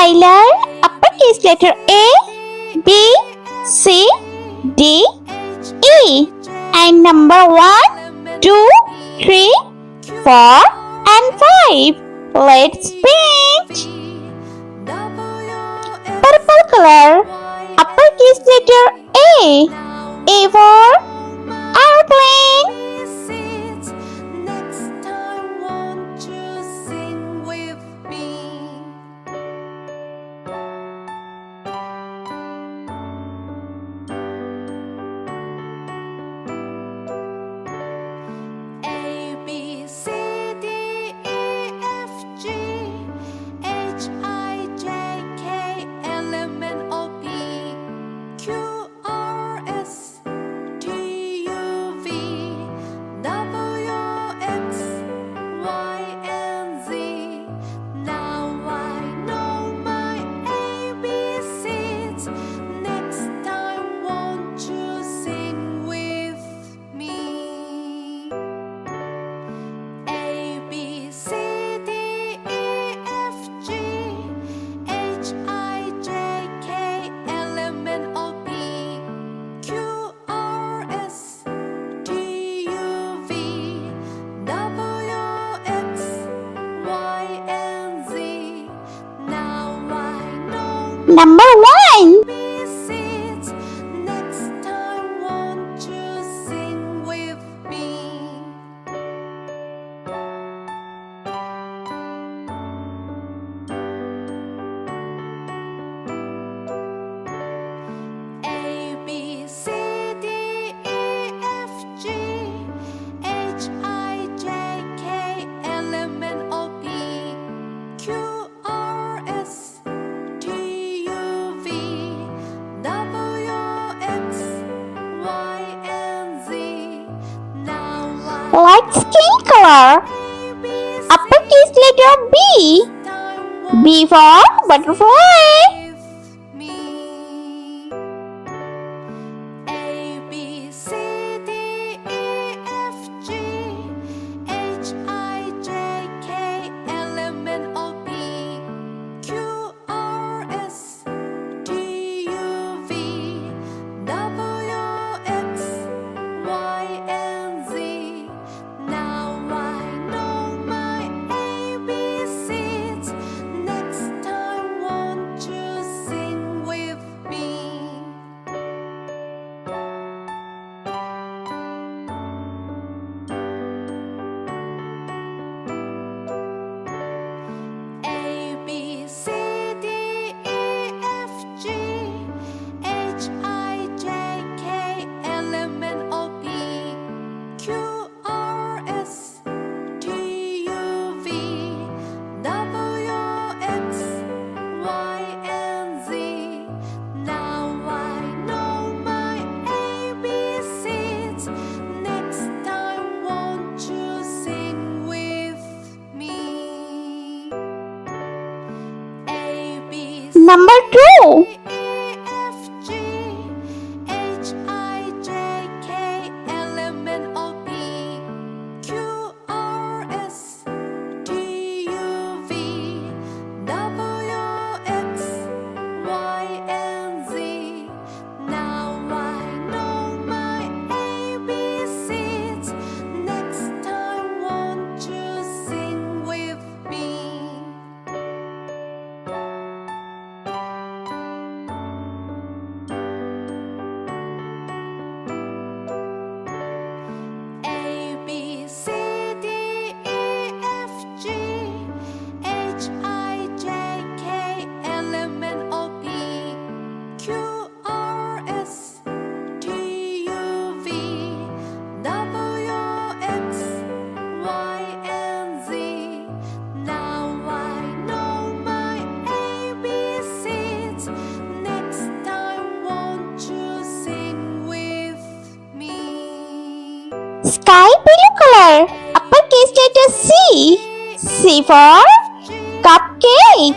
I learned uppercase letter A, B, C, D, E. And number 1, 2, 3, 4, and 5. Let's paint. Purple color. Uppercase letter A. A for airplane. Number 1. Light skin color. Uppercase letter B. B for butterfly. Number 2. Sky blue color. Uppercase letter C. C for cupcake.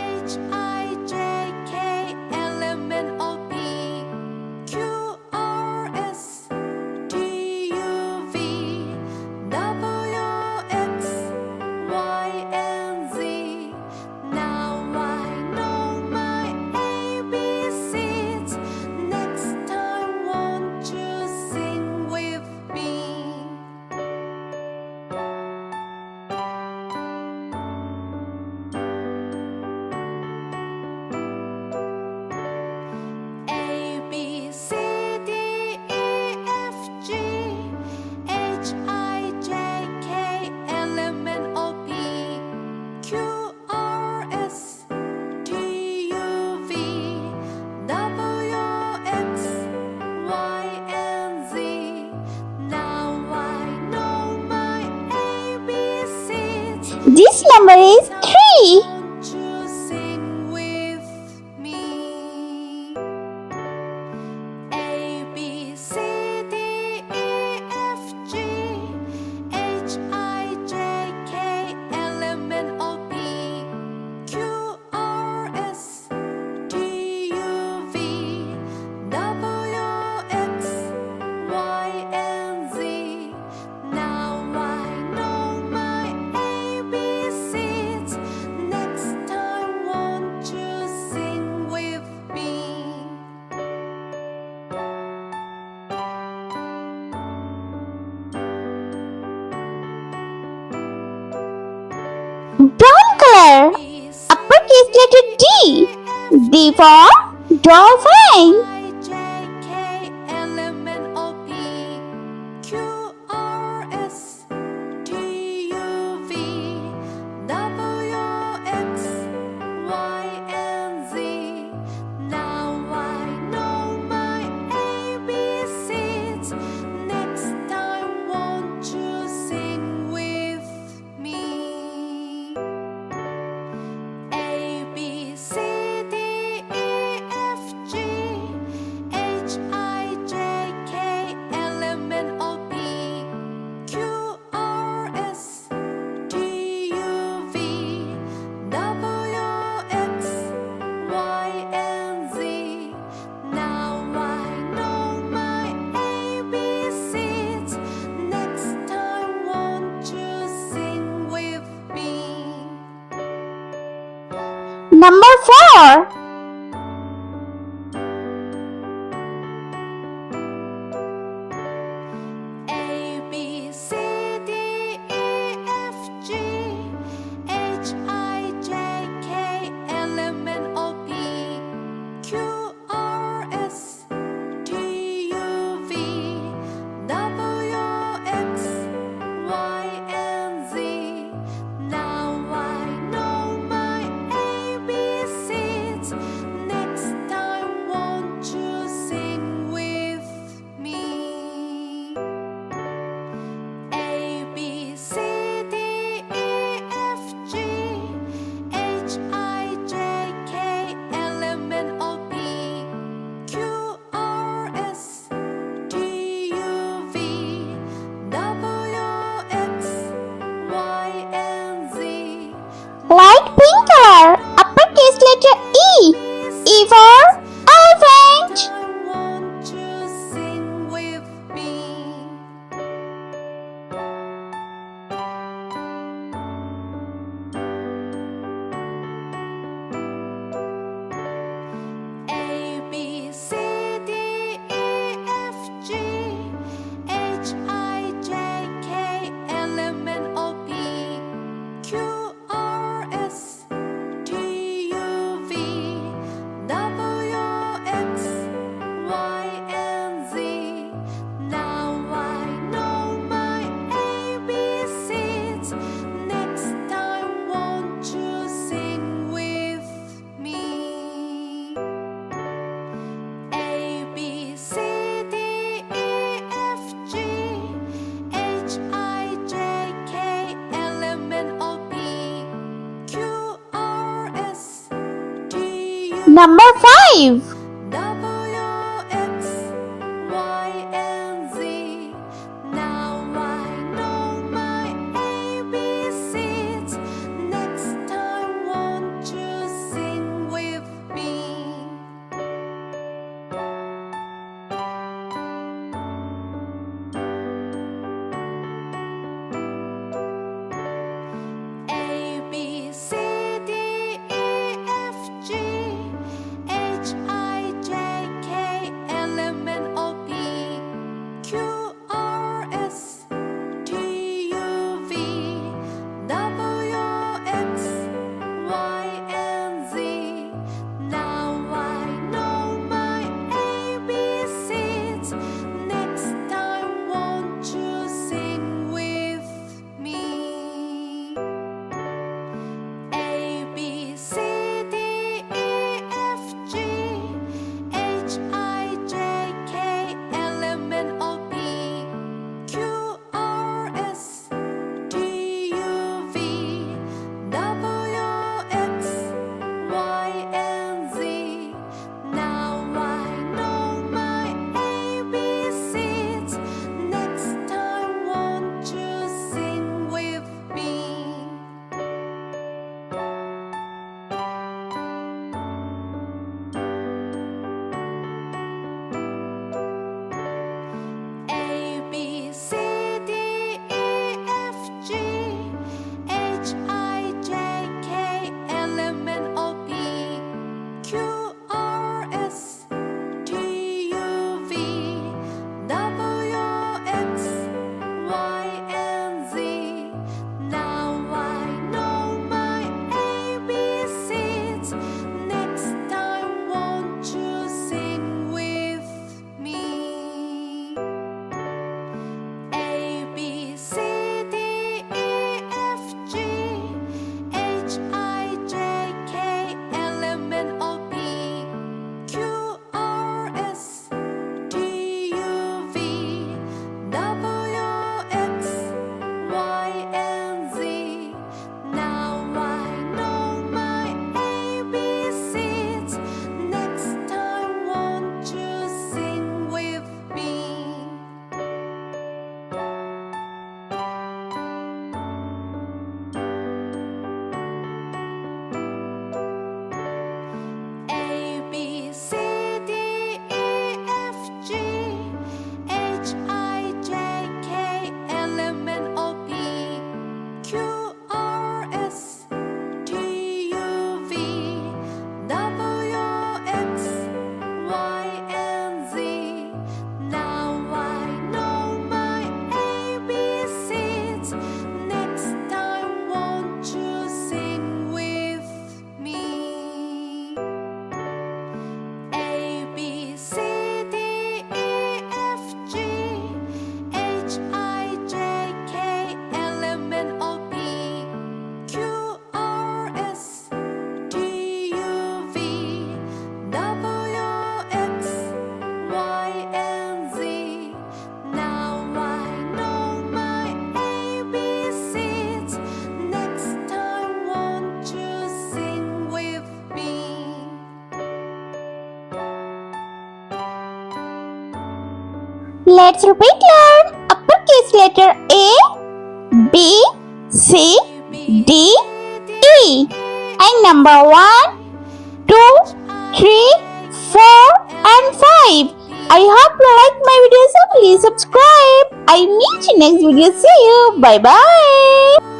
number is 3. Brown color. Uppercase letter D. D for dolphin. Number 4. Light pink color. Uppercase letter E. E for elephant. A, B, C, D, E, F, G, H, I, J, K, L, M, N, O, P, Q, R, S, T, U, V, W, X, Y, and Z. Now I know my ABCs. Next time won't you sing with me? A, B, C, D, E, F, G, H, I, J, K, L, M, N, O, P, Q, R, S, T, U, V, W, X, Y, and Z. Now I know my ABCs. Next time won't you sing with me? A, B, C, D, E, F, G, H, I, J, K, L, M, N, O, P, Q, R, S, T, U, Number 5. W, X, Y, and Z. Now I know my ABCs. Next time won't you sing with me? A, B, C, D, E, F, G, H, I, Let's repeat learn uppercase letter A, B, C, D, E. And number 1, 2, 3, 4 and 5. I hope you like my video, so please subscribe. I meet you next video. See you. Bye bye.